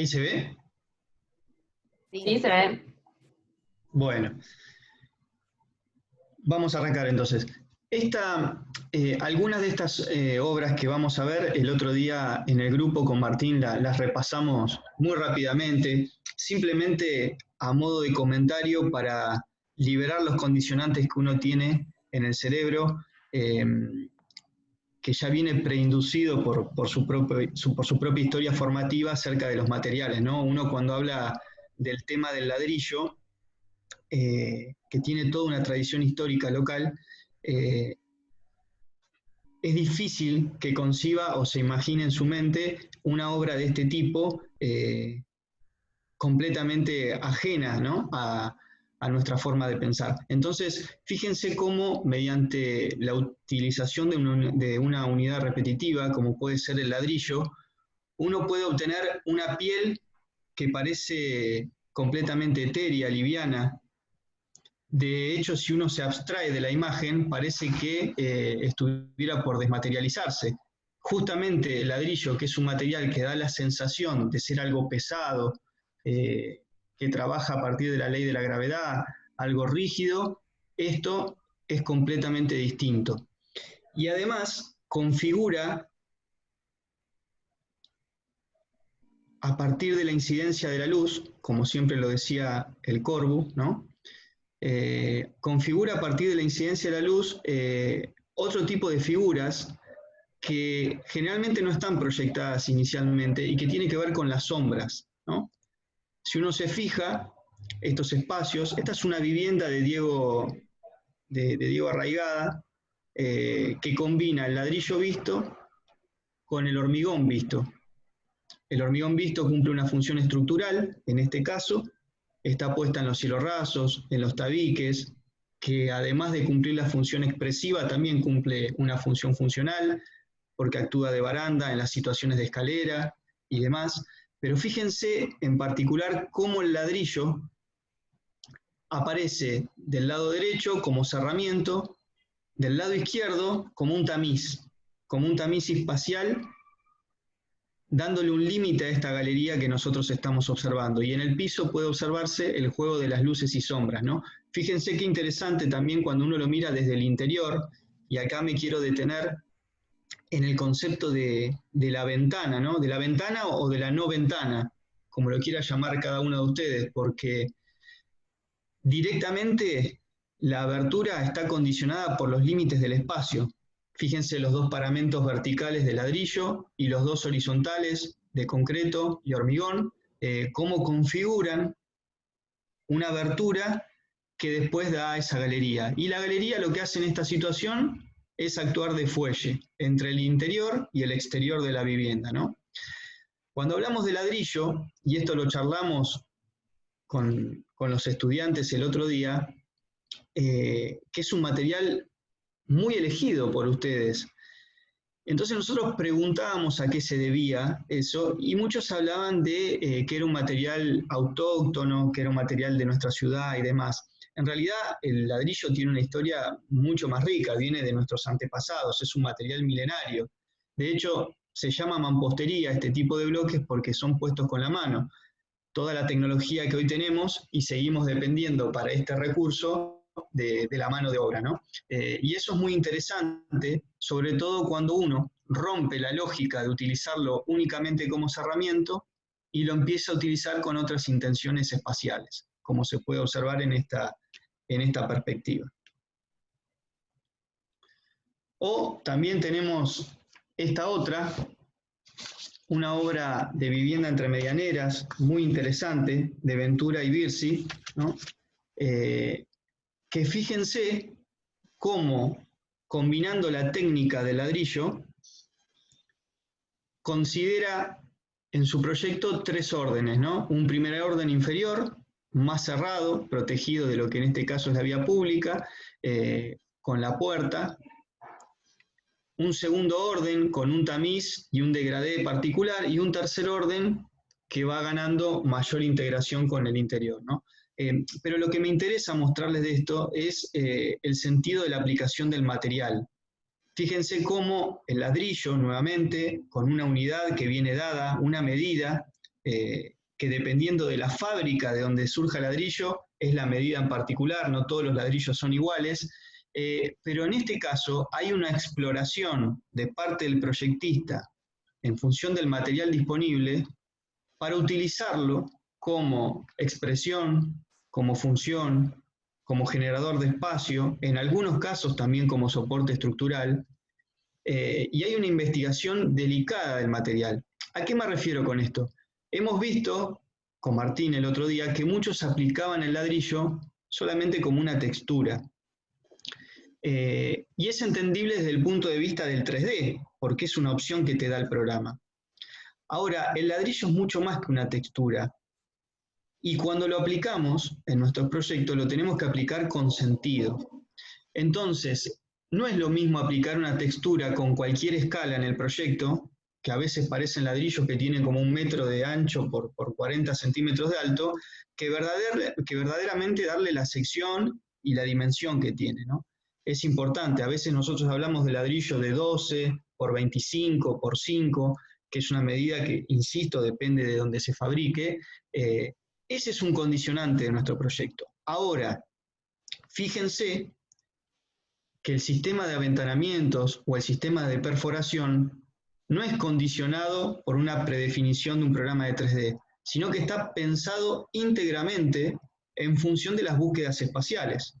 ¿Ahí se ve? Sí, se ve. Bueno, vamos a arrancar entonces. Algunas de estas obras que vamos a ver, el otro día en el grupo con Martín las repasamos muy rápidamente, simplemente a modo de comentario para liberar los condicionantes que uno tiene en el cerebro, que ya viene preinducido por su propia historia formativa acerca de los materiales, ¿no? Uno cuando habla del tema del ladrillo, que tiene toda una tradición histórica local, es difícil que conciba o se imagine en su mente una obra de este tipo completamente ajena, ¿no? a nuestra forma de pensar. Entonces, fíjense cómo mediante la utilización de una unidad repetitiva, como puede ser el ladrillo, uno puede obtener una piel que parece completamente etérea, liviana. De hecho, si uno se abstrae de la imagen, parece que estuviera por desmaterializarse. Justamente el ladrillo, que es un material que da la sensación de ser algo pesado, que trabaja a partir de la ley de la gravedad, algo rígido, esto es completamente distinto. Y además configura, a partir de la incidencia de la luz, como siempre lo decía el Corbu, ¿no? Configura a partir de la incidencia de la luz otro tipo de figuras que generalmente no están proyectadas inicialmente y que tiene que ver con las sombras, ¿no? Si uno se fija, estos espacios, esta es una vivienda de Diego Arraigada, que combina el ladrillo visto con el hormigón visto. El hormigón visto cumple una función estructural, en este caso, está puesta en los cielos rasos, en los tabiques, que además de cumplir la función expresiva, también cumple una función funcional, porque actúa de baranda en las situaciones de escalera y demás. Pero fíjense en particular cómo el ladrillo aparece del lado derecho como cerramiento, del lado izquierdo como un tamiz espacial, dándole un límite a esta galería que nosotros estamos observando. Y en el piso puede observarse el juego de las luces y sombras, ¿no? Fíjense qué interesante también cuando uno lo mira desde el interior, y acá me quiero detener en el concepto de la ventana, ¿no? De la ventana o de la no ventana, como lo quiera llamar cada uno de ustedes, porque directamente la abertura está condicionada por los límites del espacio. Fíjense los dos paramentos verticales de ladrillo y los dos horizontales de concreto y hormigón, cómo configuran una abertura que después da a esa galería. Y la galería lo que hace en esta situación es actuar de fuelle entre el interior y el exterior de la vivienda, ¿no? Cuando hablamos de ladrillo, y esto lo charlamos con los estudiantes el otro día, que es un material muy elegido por ustedes. Entonces nosotros preguntábamos a qué se debía eso, y muchos hablaban de que era un material autóctono, que era un material de nuestra ciudad y demás. En realidad el ladrillo tiene una historia mucho más rica, viene de nuestros antepasados, es un material milenario. De hecho, se llama mampostería este tipo de bloques porque son puestos con la mano. Toda la tecnología que hoy tenemos y seguimos dependiendo para este recurso de la mano de obra, ¿no? Y eso es muy interesante, sobre todo cuando uno rompe la lógica de utilizarlo únicamente como cerramiento y lo empieza a utilizar con otras intenciones espaciales, como se puede observar en esta perspectiva. O también tenemos esta otra, una obra de vivienda entre medianeras, muy interesante, de Ventura y Birsi, ¿no? Que fíjense cómo, combinando la técnica del ladrillo, considera en su proyecto tres órdenes, ¿no? Un primer orden inferior, más cerrado, protegido de lo que en este caso es la vía pública, con la puerta. Un segundo orden con un tamiz y un degradé particular, y un tercer orden que va ganando mayor integración con el interior, ¿no? Pero lo que me interesa mostrarles de esto es el sentido de la aplicación del material. Fíjense cómo el ladrillo, nuevamente, con una unidad que viene dada, una medida, que dependiendo de la fábrica de donde surja el ladrillo, es la medida en particular, no todos los ladrillos son iguales, pero en este caso hay una exploración de parte del proyectista en función del material disponible para utilizarlo como expresión, como función, como generador de espacio, en algunos casos también como soporte estructural, y hay una investigación delicada del material. ¿A qué me refiero con esto? Hemos visto, con Martín el otro día, que muchos aplicaban el ladrillo solamente como una textura. Y es entendible desde el punto de vista del 3D, porque es una opción que te da el programa. Ahora, el ladrillo es mucho más que una textura. Y cuando lo aplicamos en nuestro proyecto, lo tenemos que aplicar con sentido. Entonces, no es lo mismo aplicar una textura con cualquier escala en el proyecto, que a veces parecen ladrillos que tienen como 1 metro de ancho por 40 centímetros de alto, que verdaderamente darle la sección y la dimensión que tiene, ¿no? Es importante, a veces nosotros hablamos de ladrillo de 12 por 25 por 5, que es una medida que, insisto, depende de donde se fabrique. Ese es un condicionante de nuestro proyecto. Ahora, fíjense que el sistema de aventanamientos o el sistema de perforación no es condicionado por una predefinición de un programa de 3D, sino que está pensado íntegramente en función de las búsquedas espaciales.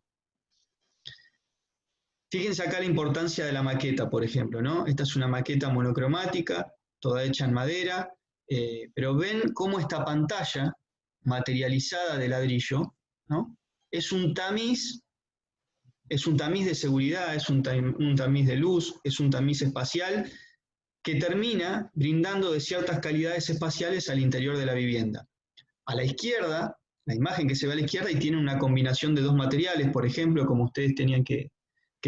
Fíjense acá la importancia de la maqueta, por ejemplo, ¿no? Esta es una maqueta monocromática, toda hecha en madera, pero ven cómo esta pantalla materializada de ladrillo, ¿no? Es un tamiz de seguridad, es un tamiz de luz, es un tamiz espacial que termina brindando de ciertas calidades espaciales al interior de la vivienda. A la izquierda, la imagen que se ve a la izquierda y tiene una combinación de 2 materiales, por ejemplo, como ustedes tenían que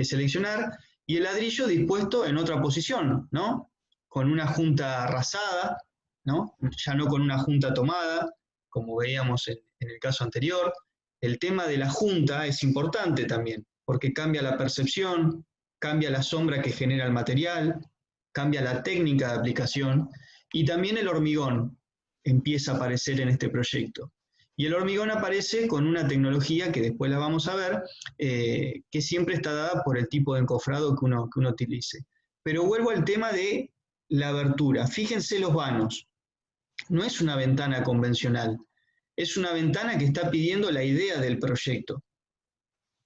seleccionar, y el ladrillo dispuesto en otra posición, ¿no? Con una junta rasada, ¿no? Ya no con una junta tomada, como veíamos en el caso anterior. El tema de la junta es importante también, porque cambia la percepción, cambia la sombra que genera el material, cambia la técnica de aplicación, y también el hormigón empieza a aparecer en este proyecto. Y el hormigón aparece con una tecnología que después la vamos a ver, que siempre está dada por el tipo de encofrado que uno utilice. Pero vuelvo al tema de la abertura. Fíjense los vanos. No es una ventana convencional, es una ventana que está pidiendo la idea del proyecto.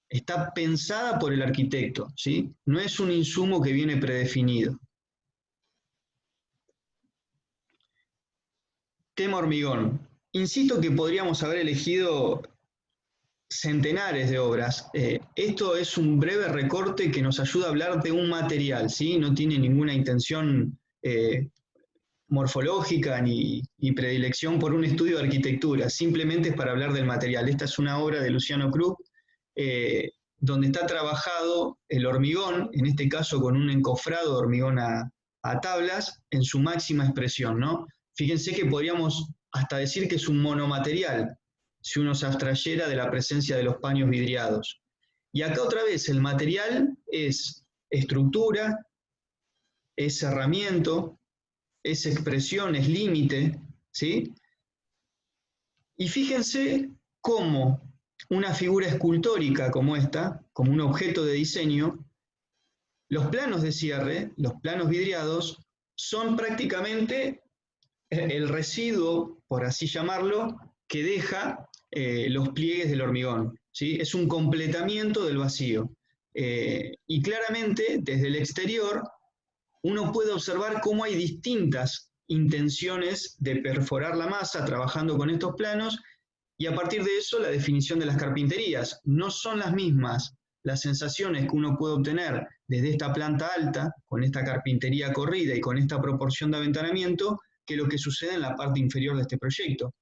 Está pensada por el arquitecto, ¿sí? No es un insumo que viene predefinido. Tema hormigón. Insisto que podríamos haber elegido centenares de obras. Esto es un breve recorte que nos ayuda a hablar de un material, ¿sí? No tiene ninguna intención morfológica ni predilección por un estudio de arquitectura, simplemente es para hablar del material. Esta es una obra de Luciano Krug, donde está trabajado el hormigón, en este caso con un encofrado de hormigón a tablas, en su máxima expresión, ¿no? Fíjense que podríamos hasta decir que es un monomaterial, si uno se abstrayera de la presencia de los paños vidriados. Y acá otra vez, el material es estructura, es cerramiento, es expresión, es límite, ¿sí? Y fíjense cómo una figura escultórica como esta, como un objeto de diseño, los planos de cierre, los planos vidriados, son prácticamente el residuo, por así llamarlo, que deja los pliegues del hormigón, ¿sí? Es un completamiento del vacío. Y claramente, desde el exterior, uno puede observar cómo hay distintas intenciones de perforar la masa trabajando con estos planos, y a partir de eso la definición de las carpinterías. No son las mismas las sensaciones que uno puede obtener desde esta planta alta, con esta carpintería corrida y con esta proporción de aventanamiento, que lo que sucede en la parte inferior de este proyecto,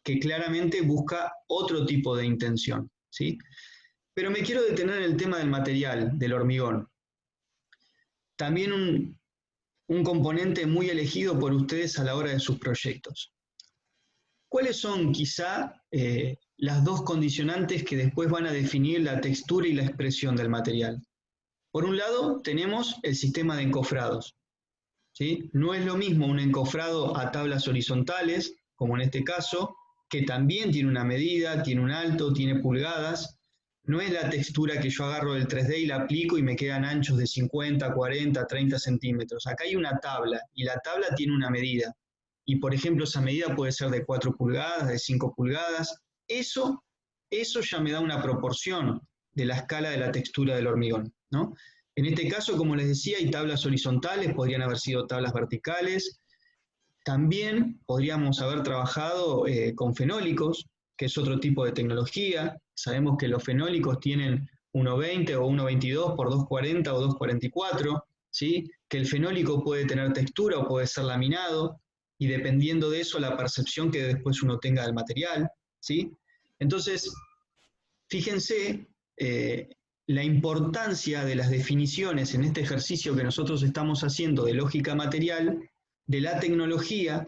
que claramente busca otro tipo de intención, ¿sí? Pero me quiero detener en el tema del material, del hormigón. También un componente muy elegido por ustedes a la hora de sus proyectos. ¿Cuáles son quizá las 2 condicionantes que después van a definir la textura y la expresión del material? Por un lado, tenemos el sistema de encofrados. ¿sí? No es lo mismo un encofrado a tablas horizontales, como en este caso, que también tiene una medida, tiene un alto, tiene pulgadas. No es la textura que yo agarro del 3D y la aplico y me quedan anchos de 50, 40, 30 centímetros. Acá hay una tabla y la tabla tiene una medida. Y por ejemplo, esa medida puede ser de 4 pulgadas, de 5 pulgadas. Eso ya me da una proporción de la escala de la textura del hormigón, ¿no? En este caso, como les decía, hay tablas horizontales, podrían haber sido tablas verticales. También podríamos haber trabajado con fenólicos, que es otro tipo de tecnología. Sabemos que los fenólicos tienen 1,20 o 1,22 por 2,40 o 2,44, ¿sí? Que el fenólico puede tener textura o puede ser laminado, y dependiendo de eso la percepción que después uno tenga del material, ¿sí? Entonces, fíjense la importancia de las definiciones en este ejercicio que nosotros estamos haciendo de lógica material, de la tecnología,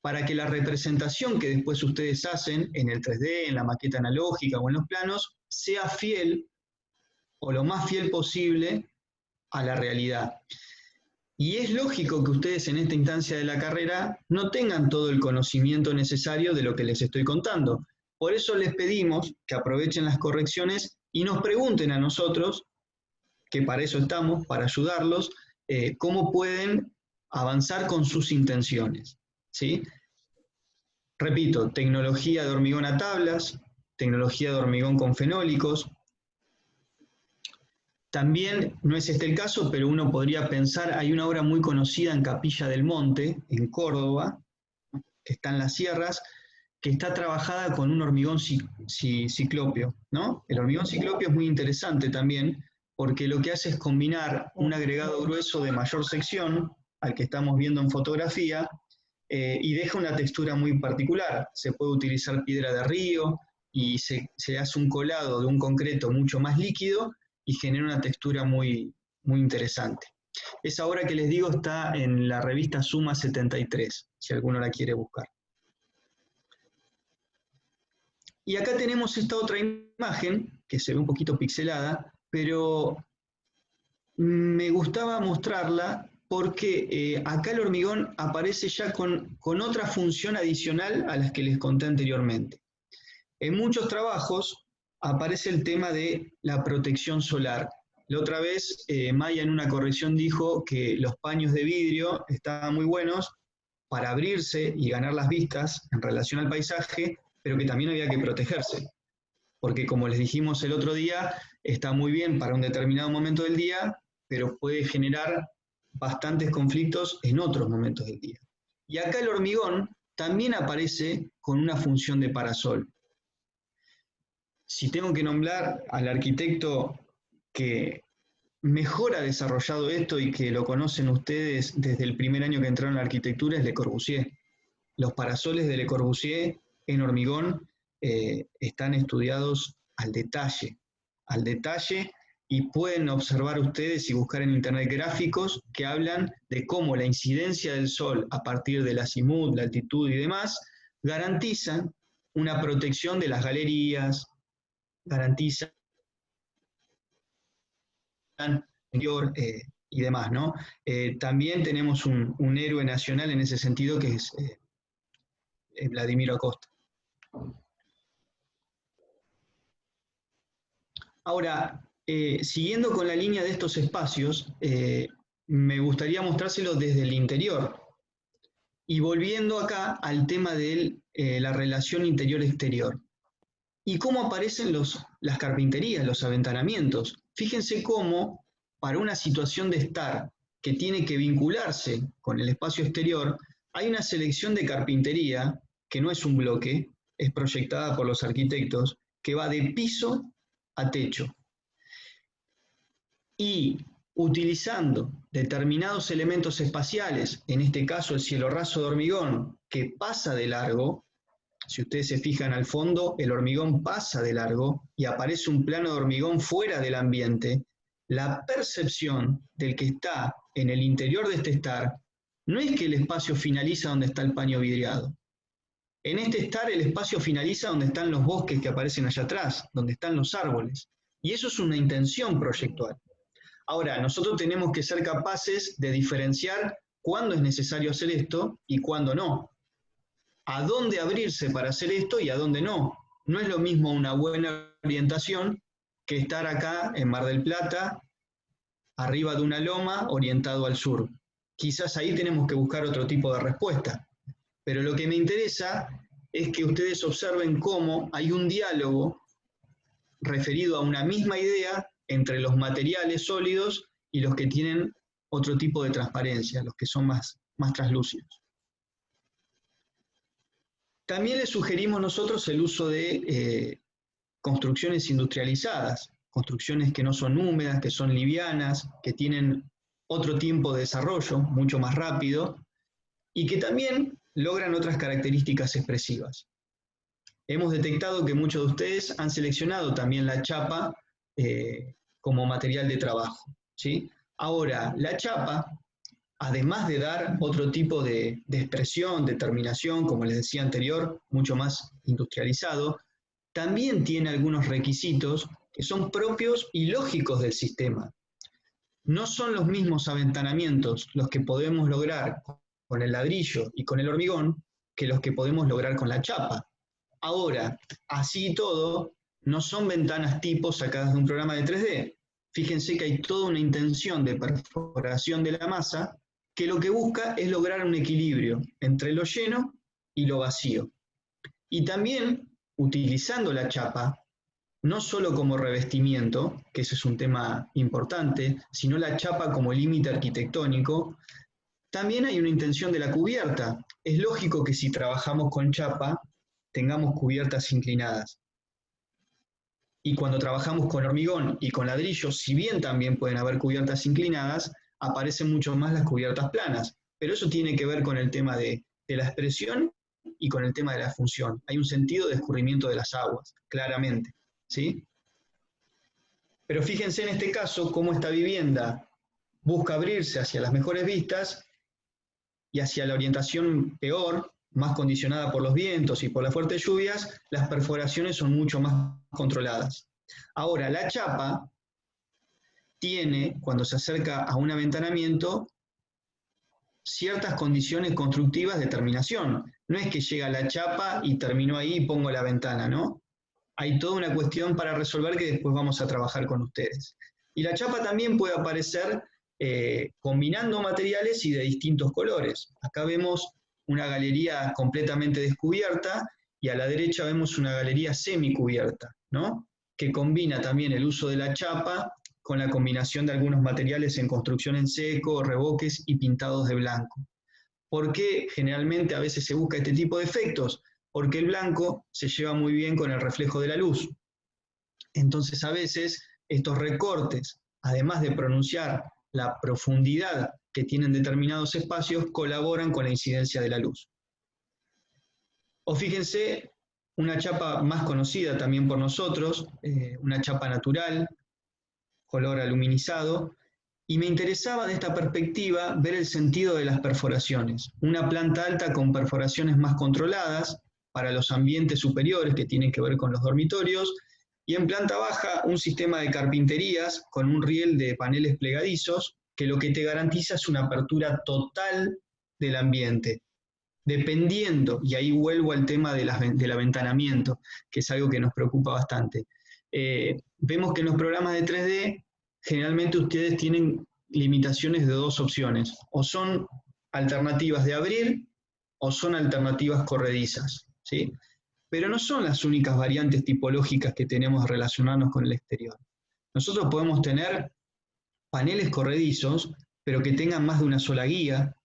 para que la representación que después ustedes hacen en el 3D, en la maqueta analógica o en los planos, sea fiel o lo más fiel posible a la realidad. Y es lógico que ustedes en esta instancia de la carrera no tengan todo el conocimiento necesario de lo que les estoy contando. Por eso les pedimos que aprovechen las correcciones y nos pregunten a nosotros, que para eso estamos, para ayudarlos, cómo pueden avanzar con sus intenciones, ¿sí? Repito, tecnología de hormigón a tablas, tecnología de hormigón con fenólicos. También, no es este el caso, pero uno podría pensar, hay una obra muy conocida en Capilla del Monte, en Córdoba, que está en las sierras, que está trabajada con un hormigón ciclopio, ¿no? El hormigón ciclopio es muy interesante también, porque lo que hace es combinar un agregado grueso de mayor sección, al que estamos viendo en fotografía, y deja una textura muy particular. Se puede utilizar piedra de río y se hace un colado de un concreto mucho más líquido y genera una textura muy, muy interesante. Esa obra que les digo está en la revista Suma 73, si alguno la quiere buscar. Y acá tenemos esta otra imagen, que se ve un poquito pixelada, pero me gustaba mostrarla porque acá el hormigón aparece ya con otra función adicional a las que les conté anteriormente. En muchos trabajos aparece el tema de la protección solar. La otra vez Maya en una corrección dijo que los paños de vidrio estaban muy buenos para abrirse y ganar las vistas en relación al paisaje, pero que también había que protegerse. Porque como les dijimos el otro día, está muy bien para un determinado momento del día, pero puede generar bastantes conflictos en otros momentos del día. Y acá el hormigón también aparece con una función de parasol. Si tengo que nombrar al arquitecto que mejor ha desarrollado esto y que lo conocen ustedes desde el primer año que entraron a la arquitectura, es Le Corbusier. Los parasoles de Le Corbusier en hormigón están estudiados al detalle, y pueden observar ustedes y buscar en internet gráficos que hablan de cómo la incidencia del sol a partir del azimut, la altitud y demás garantizan una protección de las galerías, garantizan y demás, ¿no? También tenemos un héroe nacional en ese sentido que es Vladimiro Acosta. Ahora, siguiendo con la línea de estos espacios, me gustaría mostrárselo desde el interior. Y volviendo acá al tema de la relación interior-exterior. ¿Y cómo aparecen las carpinterías, los aventanamientos? Fíjense cómo, para una situación de estar que tiene que vincularse con el espacio exterior, hay una selección de carpintería, que no es un bloque, es proyectada por los arquitectos, que va de piso a techo. Y utilizando determinados elementos espaciales, en este caso el cielo raso de hormigón, que pasa de largo, si ustedes se fijan al fondo, el hormigón pasa de largo y aparece un plano de hormigón fuera del ambiente, la percepción del que está en el interior de este estar no es que el espacio finaliza donde está el paño vidriado. En este estar el espacio finaliza donde están los bosques que aparecen allá atrás, donde están los árboles. Y eso es una intención proyectual. Ahora, nosotros tenemos que ser capaces de diferenciar cuándo es necesario hacer esto y cuándo no. A dónde abrirse para hacer esto y a dónde no. No es lo mismo una buena orientación que estar acá en Mar del Plata, arriba de una loma, orientado al sur. Quizás ahí tenemos que buscar otro tipo de respuesta. Pero lo que me interesa es que ustedes observen cómo hay un diálogo referido a una misma idea entre los materiales sólidos y los que tienen otro tipo de transparencia, los que son más translúcidos. También les sugerimos nosotros el uso de construcciones industrializadas, construcciones que no son húmedas, que son livianas, que tienen otro tiempo de desarrollo, mucho más rápido, y que también logran otras características expresivas. Hemos detectado que muchos de ustedes han seleccionado también la chapa como material de trabajo, ¿sí? Ahora, la chapa, además de dar otro tipo de expresión, de terminación, como les decía anterior, mucho más industrializado, también tiene algunos requisitos que son propios y lógicos del sistema. No son los mismos aventanamientos los que podemos lograr con el ladrillo y con el hormigón que los que podemos lograr con la chapa. Ahora, así y todo, no son ventanas tipo sacadas de un programa de 3D. Fíjense que hay toda una intención de perforación de la masa que lo que busca es lograr un equilibrio entre lo lleno y lo vacío. Y también, utilizando la chapa, no solo como revestimiento, que ese es un tema importante, sino la chapa como límite arquitectónico, también hay una intención de la cubierta. Es lógico que si trabajamos con chapa, tengamos cubiertas inclinadas. Y cuando trabajamos con hormigón y con ladrillo, si bien también pueden haber cubiertas inclinadas, aparecen mucho más las cubiertas planas. Pero eso tiene que ver con el tema de la expresión y con el tema de la función. Hay un sentido de escurrimiento de las aguas, claramente, ¿sí? Pero fíjense en este caso cómo esta vivienda busca abrirse hacia las mejores vistas y hacia la orientación peor, más condicionada por los vientos y por las fuertes lluvias, las perforaciones son mucho más controladas. Ahora, la chapa tiene, cuando se acerca a un aventanamiento, ciertas condiciones constructivas de terminación. No es que llega la chapa y terminó ahí y pongo la ventana, ¿no? Hay toda una cuestión para resolver que después vamos a trabajar con ustedes. Y la chapa también puede aparecer combinando materiales y de distintos colores. Acá vemos una galería completamente descubierta y a la derecha vemos una galería semicubierta, ¿no? Que combina también el uso de la chapa con la combinación de algunos materiales en construcción en seco, revoques y pintados de blanco. ¿Por qué generalmente a veces se busca este tipo de efectos? Porque el blanco se lleva muy bien con el reflejo de la luz. Entonces a veces estos recortes, además de pronunciar la profundidad que tienen determinados espacios, colaboran con la incidencia de la luz. O fíjense, una chapa más conocida también por nosotros, una chapa natural, color aluminizado, y me interesaba de esta perspectiva ver el sentido de las perforaciones. Una planta alta con perforaciones más controladas para los ambientes superiores que tienen que ver con los dormitorios, y en planta baja un sistema de carpinterías con un riel de paneles plegadizos que lo que te garantiza es una apertura total del ambiente, dependiendo, y ahí vuelvo al tema del aventanamiento, que es algo que nos preocupa bastante. Vemos que en los programas de 3D generalmente ustedes tienen limitaciones de dos opciones, o son alternativas de abrir o son alternativas corredizas, ¿sí? Pero no son las únicas variantes tipológicas que tenemos de relacionarnos con el exterior. Nosotros podemos tener paneles corredizos, pero que tengan más de una sola guía.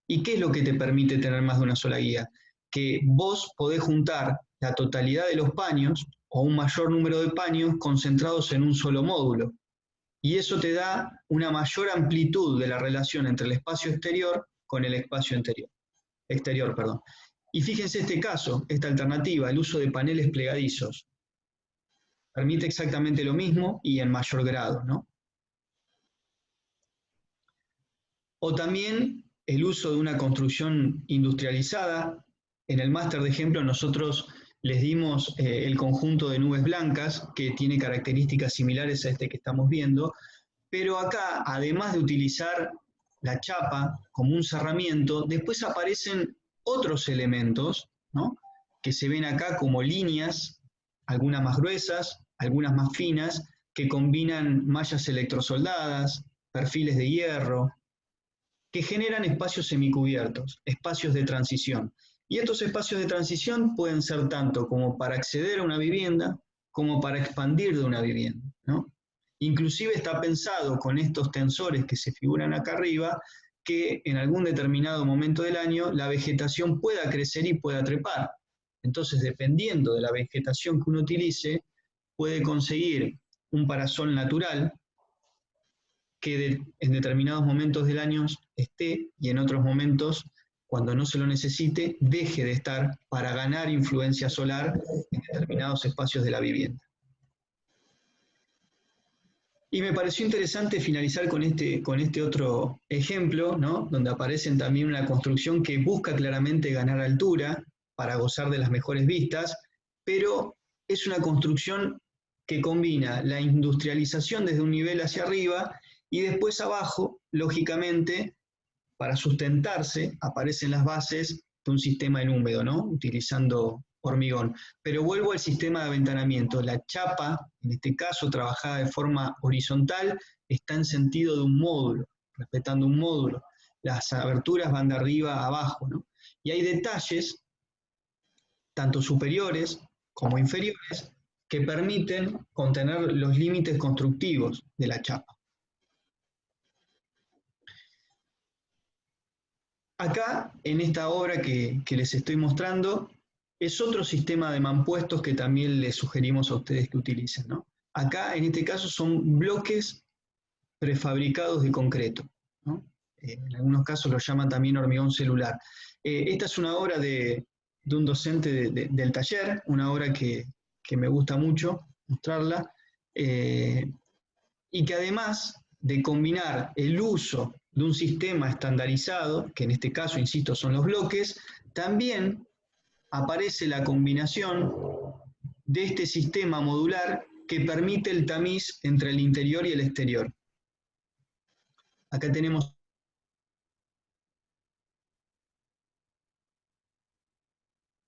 ¿Y qué es lo que te permite tener más de una sola guía? Que vos podés juntar la totalidad de los paños o un mayor número de paños concentrados en un solo módulo. Y eso te da una mayor amplitud de la relación entre el espacio exterior con el espacio exterior. Y fíjense este caso, esta alternativa, el uso de paneles plegadizos. Permite exactamente lo mismo y en mayor grado, ¿no? O también el uso de una construcción industrializada. En el máster de ejemplo nosotros les dimos el conjunto de nubes blancas que tiene características similares a este que estamos viendo, pero acá, además de utilizar la chapa como un cerramiento, después aparecen otros elementos, ¿no?, que se ven acá como líneas, algunas más gruesas, algunas más finas, que combinan mallas electrosoldadas, perfiles de hierro, que generan espacios semicubiertos, espacios de transición. Y estos espacios de transición pueden ser tanto como para acceder a una vivienda, como para expandir de una vivienda, ¿no? Inclusive está pensado con estos tensores que se figuran acá arriba, que en algún determinado momento del año la vegetación pueda crecer y pueda trepar. Entonces, dependiendo de la vegetación que uno utilice, puede conseguir un parasol natural que en determinados momentos del año esté y en otros momentos, cuando no se lo necesite, deje de estar para ganar influencia solar en determinados espacios de la vivienda. Y me pareció interesante finalizar con este otro ejemplo, ¿no?, donde aparecen también una construcción que busca claramente ganar altura para gozar de las mejores vistas, pero es una construcción que combina la industrialización desde un nivel hacia arriba y después abajo, lógicamente, para sustentarse, aparecen las bases de un sistema en húmedo, ¿no?, utilizando hormigón. Pero vuelvo al sistema de aventanamiento. La chapa, en este caso trabajada de forma horizontal, está en sentido de un módulo, respetando un módulo. Las aberturas van de arriba a abajo, ¿no? Y hay detalles, tanto superiores como inferiores, que permiten contener los límites constructivos de la chapa. Acá, en esta obra que les estoy mostrando, es otro sistema de mampuestos que también les sugerimos a ustedes que utilicen, ¿no? Acá, en este caso, son bloques prefabricados de concreto, ¿no? En algunos casos lo llaman también hormigón celular. Esta es una obra de un docente del taller, una obra que me gusta mucho mostrarla, y que además de combinar el uso de un sistema estandarizado, que en este caso, insisto, son los bloques, también aparece la combinación de este sistema modular que permite el tamiz entre el interior y el exterior. Acá tenemos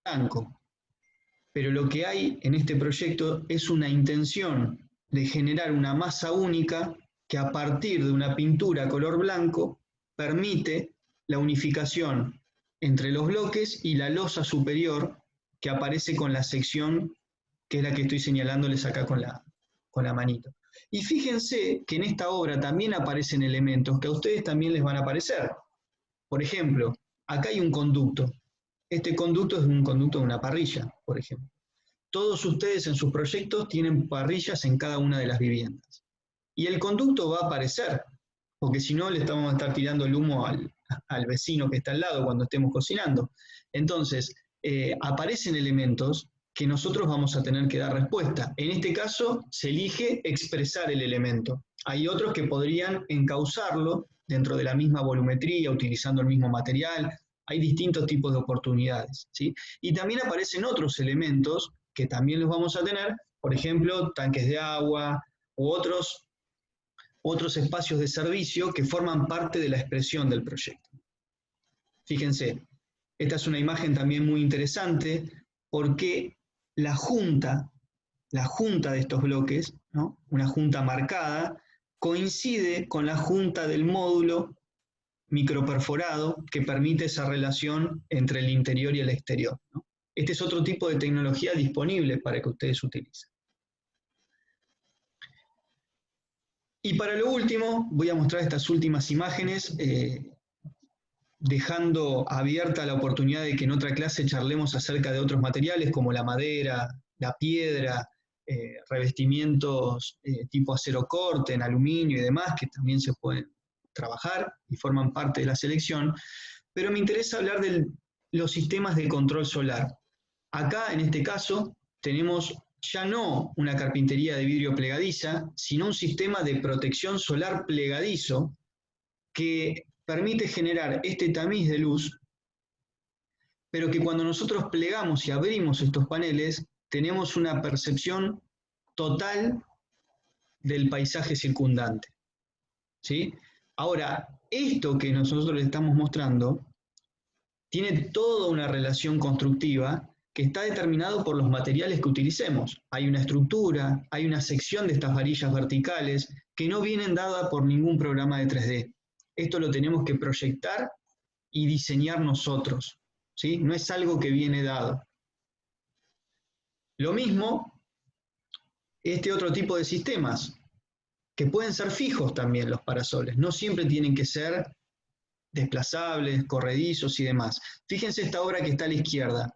blanco, pero lo que hay en este proyecto es una intención de generar una masa única que a partir de una pintura color blanco permite la unificación entre los bloques y la losa superior que aparece con la sección que es la que estoy señalándoles acá con la manito. Y fíjense que en esta obra también aparecen elementos que a ustedes también les van a aparecer. Por ejemplo, acá hay un conducto. Este conducto es un conducto de una parrilla, por ejemplo. Todos ustedes en sus proyectos tienen parrillas en cada una de las viviendas. Y el conducto va a aparecer, porque si no le estamos a estar tirando el humo al vecino que está al lado cuando estemos cocinando. Entonces, aparecen elementos que nosotros vamos a tener que dar respuesta. En este caso, se elige expresar el elemento. Hay otros que podrían encauzarlo dentro de la misma volumetría, utilizando el mismo material. Hay distintos tipos de oportunidades, ¿sí? Y también aparecen otros elementos que también los vamos a tener, por ejemplo, tanques de agua u otros espacios de servicio que forman parte de la expresión del proyecto. Fíjense, esta es una imagen también muy interesante porque la junta de estos bloques, ¿no?, una junta marcada, coincide con la junta del módulo microperforado que permite esa relación entre el interior y el exterior, ¿no? Este es otro tipo de tecnología disponible para que ustedes utilicen. Y para lo último, voy a mostrar estas últimas imágenes, dejando abierta la oportunidad de que en otra clase charlemos acerca de otros materiales como la madera, la piedra, revestimientos tipo acero corte, en aluminio y demás, que también se pueden trabajar y forman parte de la selección, pero me interesa hablar de los sistemas de control solar. Acá, en este caso, tenemos ya no una carpintería de vidrio plegadiza, sino un sistema de protección solar plegadizo que permite generar este tamiz de luz, pero que cuando nosotros plegamos y abrimos estos paneles, tenemos una percepción total del paisaje circundante, ¿sí? Ahora, esto que nosotros le estamos mostrando tiene toda una relación constructiva que está determinado por los materiales que utilicemos. Hay una estructura, hay una sección de estas varillas verticales que no vienen dadas por ningún programa de 3D. Esto lo tenemos que proyectar y diseñar nosotros, ¿sí? No es algo que viene dado. Lo mismo, este otro tipo de sistemas, que pueden ser fijos también los parasoles, no siempre tienen que ser desplazables, corredizos y demás. Fíjense esta obra que está a la izquierda.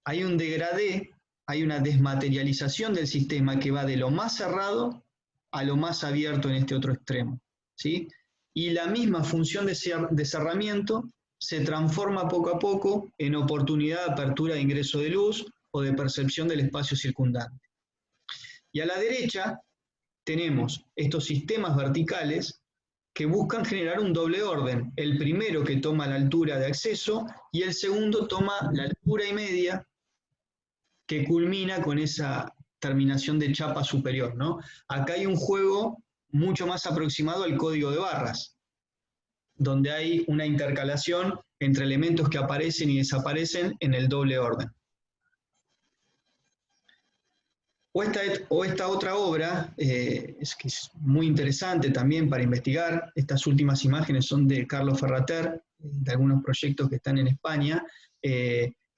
Hay un degradé, hay una desmaterialización del sistema que va de lo más cerrado a lo más abierto en este otro extremo, ¿sí? Y la misma función de cerramiento se transforma poco a poco en oportunidad de apertura de ingreso de luz o de percepción del espacio circundante. Y a la derecha tenemos estos sistemas verticales que buscan generar un doble orden. El primero que toma la altura de acceso y el segundo toma la altura y media que culmina con esa terminación de chapa superior, ¿no? Acá hay un juego mucho más aproximado al código de barras, donde hay una intercalación entre elementos que aparecen y desaparecen en el doble orden. O esta otra obra, que es muy interesante también para investigar. Estas últimas imágenes son de Carlos Ferrater, de algunos proyectos que están en España,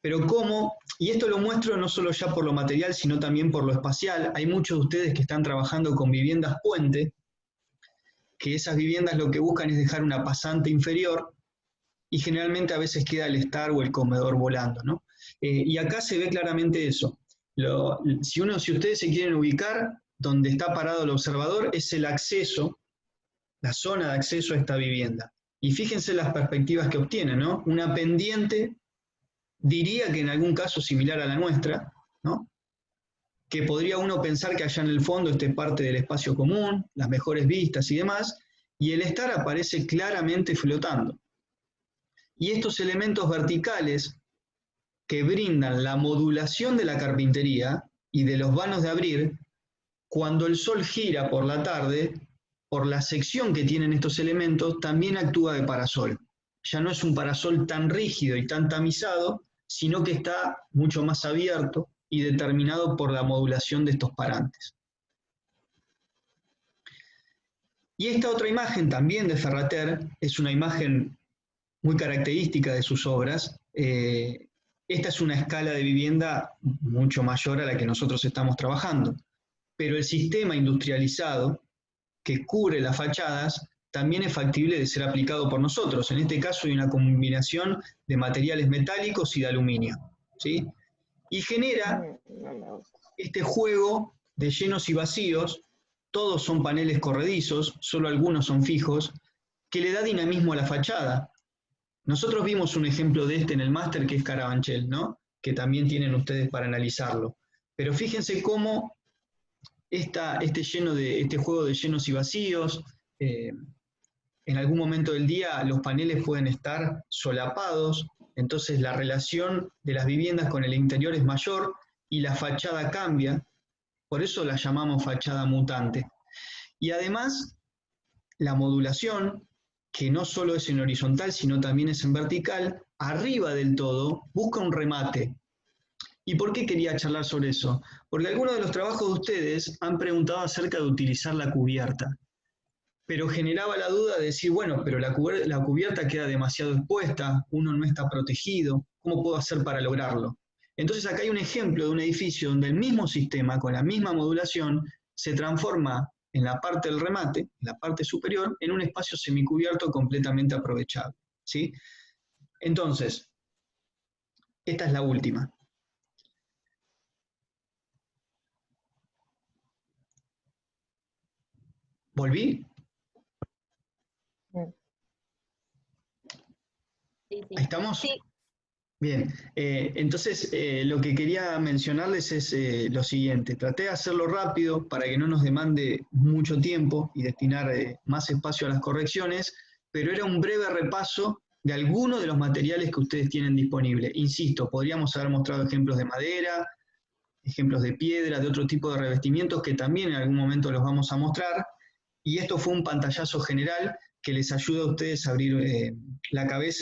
pero cómo, y esto lo muestro no solo ya por lo material, sino también por lo espacial. Hay muchos de ustedes que están trabajando con viviendas puente, que esas viviendas lo que buscan es dejar una pasante inferior, y generalmente a veces queda el estar o el comedor volando, ¿no? Y acá se ve claramente eso. Si ustedes se quieren ubicar, donde está parado el observador es el acceso, la zona de acceso a esta vivienda. Y fíjense las perspectivas que obtienen, ¿no? Una pendiente, diría que en algún caso similar a la nuestra, ¿no? Que podría uno pensar que allá en el fondo esté parte del espacio común, las mejores vistas y demás, y el estar aparece claramente flotando. Y estos elementos verticales que brindan la modulación de la carpintería y de los vanos de abrir, cuando el sol gira por la tarde, por la sección que tienen estos elementos, también actúa de parasol. Ya no es un parasol tan rígido y tan tamizado, sino que está mucho más abierto y determinado por la modulación de estos parantes. Y esta otra imagen también de Ferrater es una imagen muy característica de sus obras. Esta es una escala de vivienda mucho mayor a la que nosotros estamos trabajando, pero el sistema industrializado que cubre las fachadas también es factible de ser aplicado por nosotros. En este caso hay una combinación de materiales metálicos y de aluminio, ¿sí? Y genera este juego de llenos y vacíos. Todos son paneles corredizos, solo algunos son fijos, que le da dinamismo a la fachada. Nosotros vimos un ejemplo de este en el máster, que es Carabanchel, ¿no? Que también tienen ustedes para analizarlo. Pero fíjense cómo este juego de llenos y vacíos, en algún momento del día los paneles pueden estar solapados, entonces la relación de las viviendas con el interior es mayor y la fachada cambia, por eso la llamamos fachada mutante. Y además, la modulación, que no solo es en horizontal, sino también es en vertical, arriba del todo busca un remate. ¿Y por qué quería charlar sobre eso? Porque algunos de los trabajos de ustedes han preguntado acerca de utilizar la cubierta, pero generaba la duda de decir, bueno, pero la cubierta queda demasiado expuesta, uno no está protegido, ¿cómo puedo hacer para lograrlo? Entonces acá hay un ejemplo de un edificio donde el mismo sistema, con la misma modulación, se transforma en la parte del remate, en la parte superior, en un espacio semicubierto completamente aprovechable, ¿sí? Entonces, esta es la última. ¿Volví? Sí, sí. ¿Ahí estamos? Sí. Bien, entonces lo que quería mencionarles es lo siguiente. Traté de hacerlo rápido para que no nos demande mucho tiempo y destinar más espacio a las correcciones, pero era un breve repaso de algunos de los materiales que ustedes tienen disponibles. Insisto, podríamos haber mostrado ejemplos de madera, ejemplos de piedra, de otro tipo de revestimientos que también en algún momento los vamos a mostrar, y esto fue un pantallazo general, que les ayuda a ustedes a abrir la cabeza